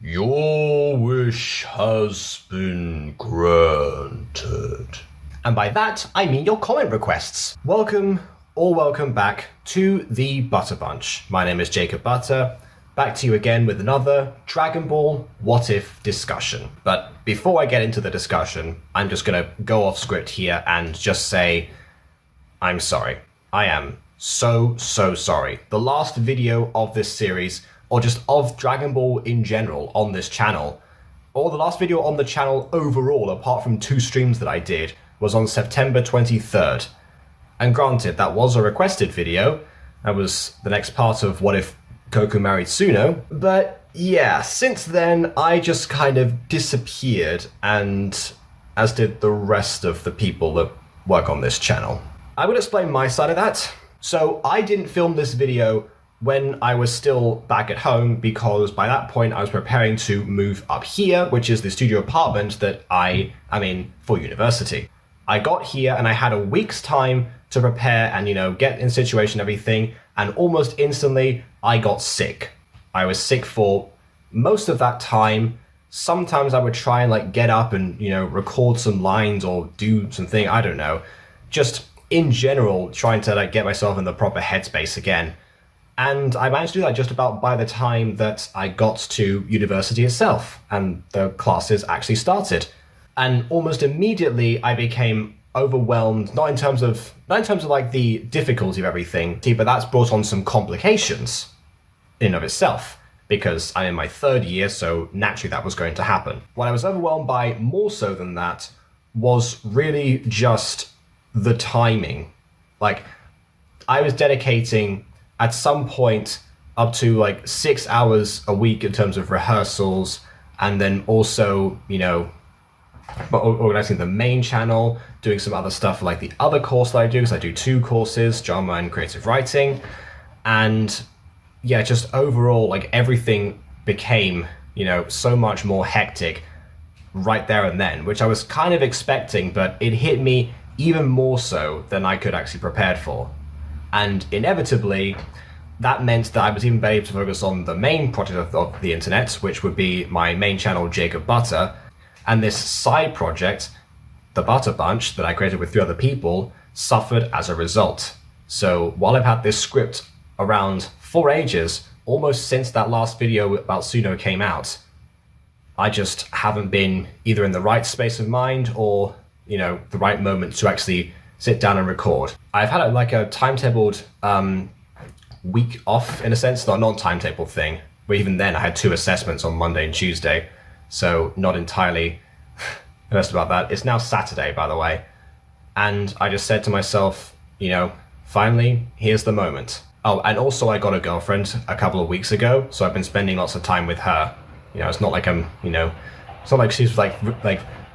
Your wish has been granted. And by that, I mean your comment requests. Welcome back to the Butter Bunch. My name is Jacob Butter. Back to you again with another Dragon Ball What If discussion. But before I get into the discussion, I'm just gonna go off script here and just say, I'm sorry. I am so sorry. The last video of this series, or just of Dragon Ball in general on this channel, or the last video on the channel overall, apart from 2 streams that I did, was on September 23rd. And granted, that was a requested video. That was the next part of What If Goku Married Suno. But yeah, since then, I just kind of disappeared, and as did the rest of the people that work on this channel. I will explain my side of that. So I didn't film this video when I was still back at home, because by that point I was preparing to move up here, which is the studio apartment that I am in for university. I got here and I had a week's time to prepare and, get in situation and everything, and almost instantly I got sick. I was sick for most of that time. Sometimes I would try and get up and, record some lines or do something, I don't know. Just in general, trying to get myself in the proper headspace again. And I managed to do that just about by the time that I got to university itself and the classes actually started. And almost immediately I became overwhelmed, not in terms of the difficulty of everything, but that's brought on some complications in and of itself, because I'm in my 3rd year, so naturally that was going to happen. What I was overwhelmed by more so than that was really just the timing. I was dedicating at some point up to 6 hours a week in terms of rehearsals, and then also, organizing the main channel, doing some other stuff like the other course that I do, because I do 2 courses, drama and creative writing. And yeah, just overall, everything became, so much more hectic right there and then, which I was kind of expecting, but it hit me even more so than I could actually prepared for. And inevitably, that meant that I was even better able to focus on the main project of the internet, which would be my main channel, Jacob Butter, and this side project, the Butter Bunch, that I created with 3 other people, suffered as a result. So while I've had this script around for ages, almost since that last video about Suno came out, I just haven't been either in the right space of mind or, the right moment to actually sit down and record. I've had a timetabled week off, in a sense, not a non-timetable thing, but even then I had 2 assessments on Monday and Tuesday, so not entirely honest about that. It's now Saturday, by the way, and I just said to myself, finally, here's the moment. Oh, and also I got a girlfriend a couple of weeks ago, so I've been spending lots of time with her. It's not like I'm, it's not like she's like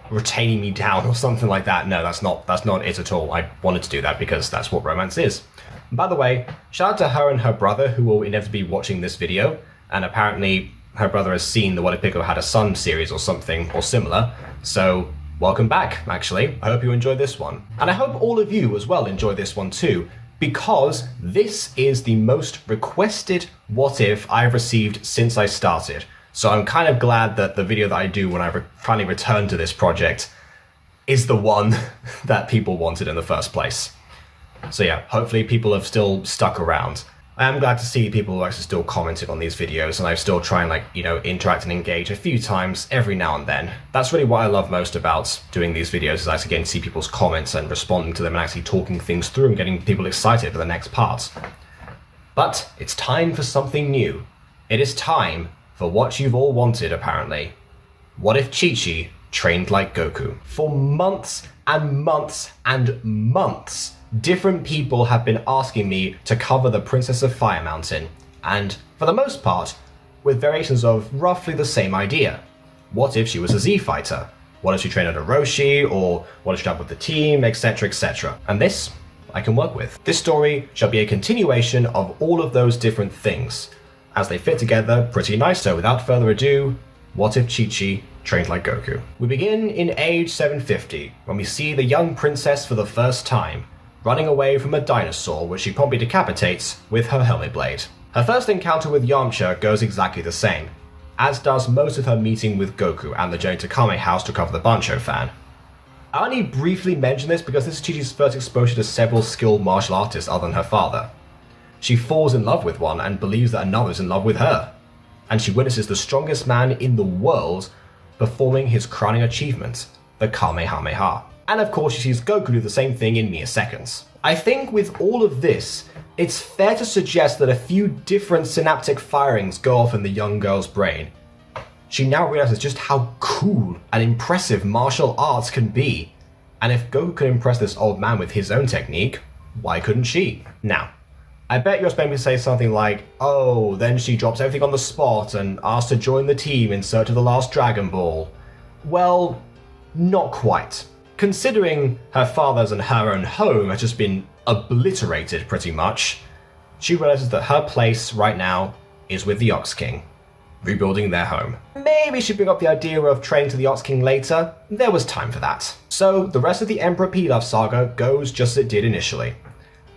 retaining me down or something like that. No, that's not it at all. I wanted to do that because that's what romance is. By the way, shout out to her and her brother, who will inevitably be watching this video, and apparently her brother has seen the What If Piccolo Had a Son series or something or similar, so welcome back, actually. I hope you enjoyed this one. And I hope all of you as well enjoy this one too, because this is the most requested What If I've received since I started. So I'm kind of glad that the video that I do when I finally return to this project is the one that people wanted in the first place. So yeah, hopefully people have still stuck around. I am glad to see people who actually still commented on these videos, and I still try and interact and engage a few times every now and then. That's really what I love most about doing these videos, is actually getting to see people's comments and responding to them and actually talking things through and getting people excited for the next part. But it's time for something new. It is time for what you've all wanted, apparently. What if Chichi trained like Goku? For months and months and months, different people have been asking me to cover the Princess of Fire Mountain, and for the most part, with variations of roughly the same idea. What if she was a Z fighter? What if she trained under Roshi? Or what if she trained with the team, etc, etc. And this, I can work with. This story shall be a continuation of all of those different things, as they fit together pretty nice. So without further ado, what if Chichi trained like Goku? We begin in age 750, when we see the young princess for the first time, running away from a dinosaur which she promptly decapitates with her helmet blade. Her first encounter with Yamcha goes exactly the same, as does most of her meeting with Goku and the journey to Kame House to cover the Bancho fan. I only briefly mention this because this is Chichi's first exposure to several skilled martial artists other than her father. She falls in love with one and believes that another is in love with her, and she witnesses the strongest man in the world performing his crowning achievement, the Kamehameha. And of course she sees Goku do the same thing in mere seconds. I think with all of this, it's fair to suggest that a few different synaptic firings go off in the young girl's brain. She now realizes just how cool and impressive martial arts can be. And if Goku could impress this old man with his own technique, why couldn't she? Now, I bet you're expecting me to say something like, oh, then she drops everything on the spot and asks to join the team in search of the last Dragon Ball. Well, not quite. Considering her father's and her own home has just been obliterated pretty much, she realizes that her place right now is with the Ox King, rebuilding their home. Maybe she'd bring up the idea of training to the Ox King later. There was time for that. So the rest of the Emperor Pilaf saga goes just as it did initially.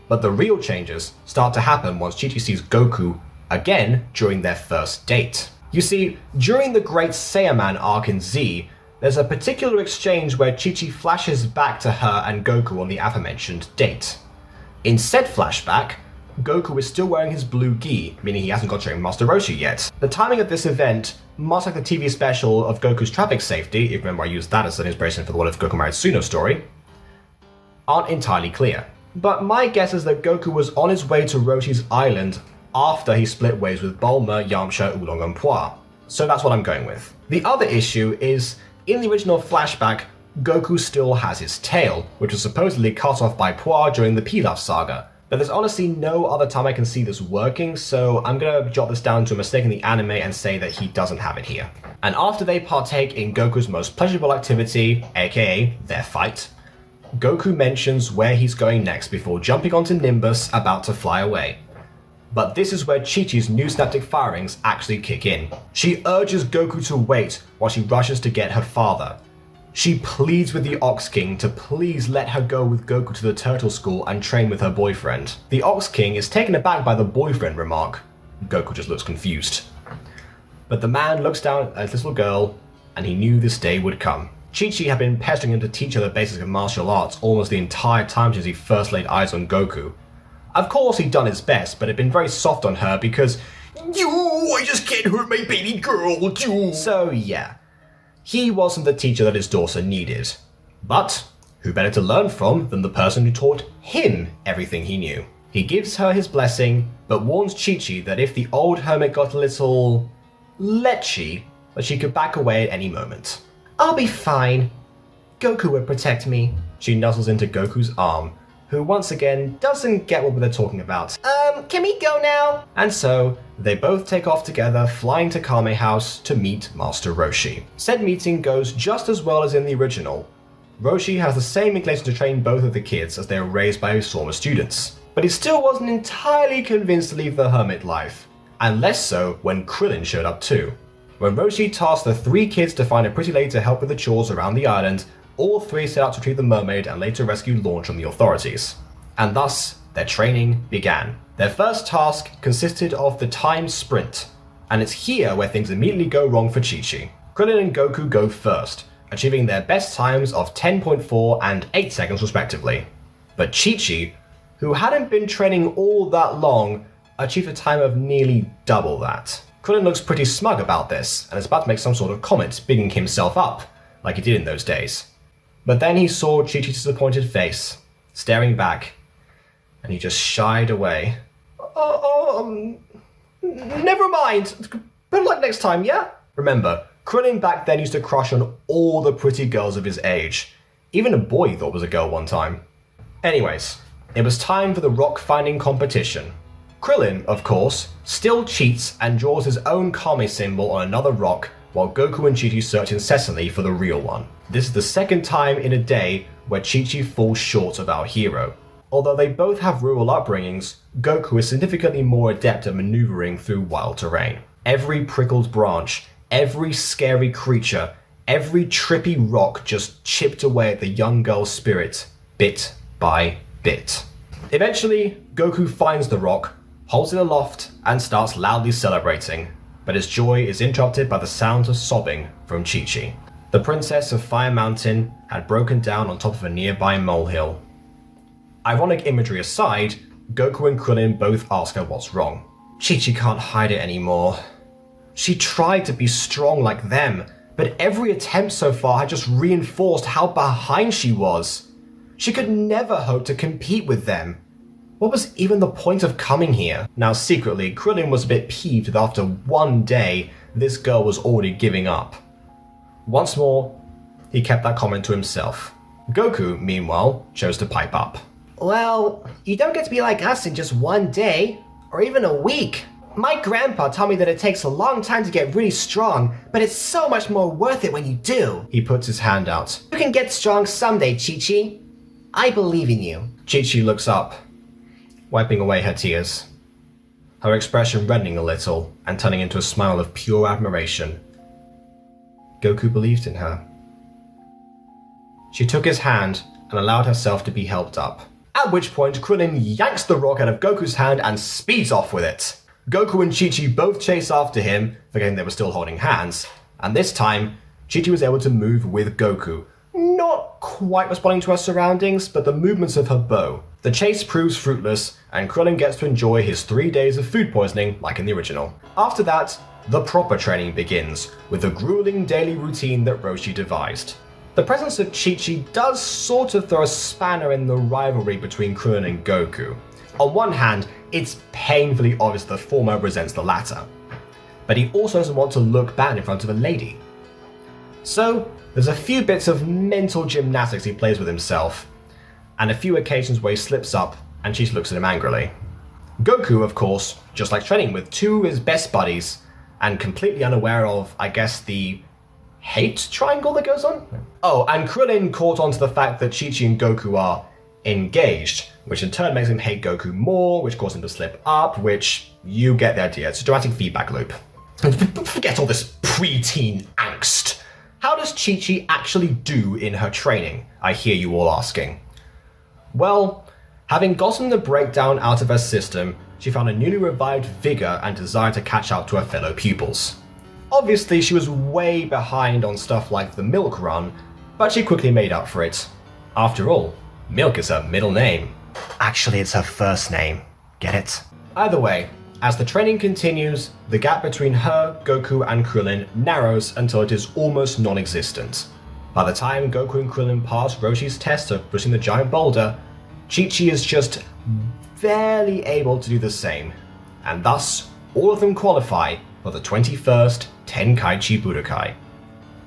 But the real changes start to happen once Chichi sees Goku again during their first date. You see, during the Great Saiyaman arc in Z, there's a particular exchange where Chichi flashes back to her and Goku on the aforementioned date. In said flashback, Goku is still wearing his blue gi, meaning he hasn't got to train Master Roshi yet. The timing of this event, much like the TV special of Goku's traffic safety, if you remember I used that as an inspiration for the What If Goku Married Suno story, aren't entirely clear. But my guess is that Goku was on his way to Roshi's island after he split ways with Bulma, Yamcha, Oolong and Puar. So that's what I'm going with. The other issue is, in the original flashback, Goku still has his tail, which was supposedly cut off by Puar during the Pilaf saga. But there's honestly no other time I can see this working, so I'm gonna jot this down to a mistake in the anime and say that he doesn't have it here. And after they partake in Goku's most pleasurable activity, aka their fight, Goku mentions where he's going next before jumping onto Nimbus about to fly away. But this is where Chi-Chi's new synaptic firings actually kick in. She urges Goku to wait while she rushes to get her father. She pleads with the Ox King to please let her go with Goku to the Turtle School and train with her boyfriend. The Ox King is taken aback by the boyfriend remark. Goku just looks confused. But the man looks down at his little girl, and he knew this day would come. Chi-Chi had been pestering him to teach her the basics of martial arts almost the entire time since he first laid eyes on Goku. Of course he'd done his best, but had been very soft on her because, I just can't hurt my baby girl, So yeah, he wasn't the teacher that his daughter needed. But who better to learn from than the person who taught him everything he knew? He gives her his blessing, but warns Chi-Chi that if the old hermit got a little letchy, that she could back away at any moment. I'll be fine. Goku would protect me. She nuzzles into Goku's arm, who once again doesn't get what they're talking about. Can we go now? And so, they both take off together, flying to Kame House to meet Master Roshi. Said meeting goes just as well as in the original. Roshi has the same inclination to train both of the kids as they were raised by his former students. But he still wasn't entirely convinced to leave the hermit life. And less so when Krillin showed up too. When Roshi tasked the three kids to find a pretty lady to help with the chores around the island, all three set out to retrieve the mermaid and later rescue Launch from the authorities. And thus, their training began. Their first task consisted of the time sprint, and it's here where things immediately go wrong for Chi-Chi. Krillin and Goku go first, achieving their best times of 10.4 and 8 seconds respectively. But Chi-Chi, who hadn't been training all that long, achieved a time of nearly double that. Krillin looks pretty smug about this, and is about to make some sort of comment, bigging himself up, like he did in those days. But then he saw Chi-Chi's disappointed face, staring back, and he just shied away. Never mind. Better luck next time, yeah? Remember, Krillin back then used to crush on all the pretty girls of his age. Even a boy he thought was a girl one time. Anyways, it was time for the rock finding competition. Krillin, of course, still cheats and draws his own Kame symbol on another rock, while Goku and Chi-Chi search incessantly for the real one. This is the second time in a day where Chi-Chi falls short of our hero. Although they both have rural upbringings, Goku is significantly more adept at maneuvering through wild terrain. Every prickled branch, every scary creature, every trippy rock just chipped away at the young girl's spirit, bit by bit. Eventually, Goku finds the rock, holds it aloft, and starts loudly celebrating. but his joy is interrupted by the sounds of sobbing from Chichi. The princess of Fire Mountain had broken down on top of a nearby molehill. Ironic imagery aside, Goku and Krillin both ask her what's wrong. Chichi can't hide it anymore. She tried to be strong like them, but every attempt so far had just reinforced how behind she was. She could never hope to compete with them. What was even the point of coming here? Now secretly, Krillin was a bit peeved that after one day, this girl was already giving up. Once more, he kept that comment to himself. Goku, meanwhile, chose to pipe up. Well, you don't get to be like us in just one day, or even a week. My grandpa told me that it takes a long time to get really strong, but it's so much more worth it when you do. He puts his hand out. You can get strong someday, Chichi. I believe in you. Chichi looks up, wiping away her tears, her expression reddening a little and turning into a smile of pure admiration. Goku believed in her. She took his hand and allowed herself to be helped up. At which point, Krillin yanks the rock out of Goku's hand and speeds off with it. Goku and Chichi both chase after him, forgetting they were still holding hands, and this time, Chichi was able to move with Goku, not quite responding to her surroundings, but the movements of her bow. The chase proves fruitless, and Krillin gets to enjoy his 3 days of food poisoning like in the original. After that, the proper training begins, with the grueling daily routine that Roshi devised. The presence of Chichi does sort of throw a spanner in the rivalry between Krillin and Goku. On one hand, it's painfully obvious the former resents the latter, but he also doesn't want to look bad in front of a lady. So, there's a few bits of mental gymnastics he plays with himself, and a few occasions where he slips up and Chichi looks at him angrily. Goku, of course, just likes training with two of his best buddies, and completely unaware of, I guess, the hate triangle that goes on? Oh, and Krillin caught on to the fact that Chichi and Goku are engaged, which in turn makes him hate Goku more, which causes him to slip up, which you get the idea. It's a dramatic feedback loop. Forget all this preteen angst. How does Chichi actually do in her training? I hear you all asking. Well, having gotten the breakdown out of her system, she found a newly revived vigor and desire to catch up to her fellow pupils. Obviously, she was way behind on stuff like the milk run, but she quickly made up for it. After all, Milk is her middle name. Actually, it's her first name. Get it? Either way, as the training continues, the gap between her, Goku, and Krillin narrows until it is almost non-existent. By the time Goku and Krillin pass Roshi's test of pushing the giant boulder, Chichi is just barely able to do the same, and thus all of them qualify for the 21st Tenkaichi Budokai.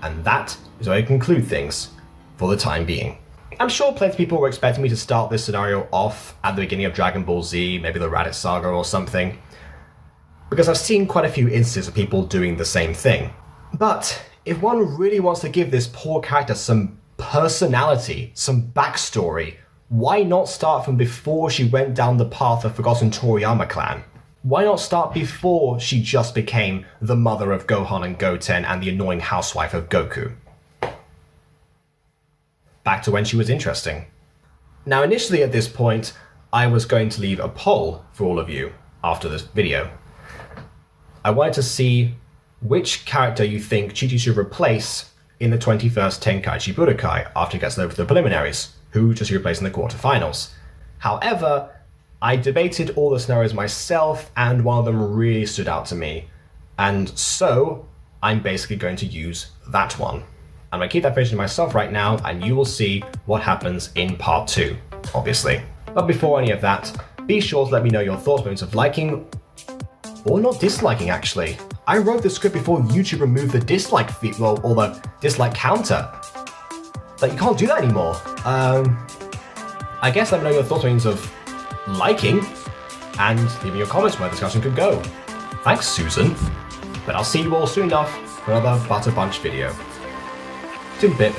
And that is where I conclude things for the time being. I'm sure plenty of people were expecting me to start this scenario off at the beginning of Dragon Ball Z, maybe the Raditz Saga or something, because I've seen quite a few instances of people doing the same thing. But if one really wants to give this poor character some personality, some backstory, why not start from before she went down the path of Forgotten Toriyama clan? Why not start before she just became the mother of Gohan and Goten and the annoying housewife of Goku? Back to when she was interesting. Now, initially at this point, I was going to leave a poll for all of you after this video. I wanted to see which character you think Chichi should replace in the 21st Tenkaichi Budokai after he gets over to the preliminaries, who should she replace in the quarterfinals. However, I debated all the scenarios myself, and one of them really stood out to me, and so I'm basically going to use that one. I'm going to keep that footage to myself right now, and you will see what happens in part 2, obviously. But before any of that, be sure to let me know your thoughts, moments of liking, or not disliking actually. I wrote the script before YouTube removed the dislike feed, or the dislike counter. Like, you can't do that anymore. I guess let me know your thoughts, moments of liking, and leaving your comments where the discussion could go. Thanks, Susan. But I'll see you all soon enough for another Butter Bunch video. To the bip.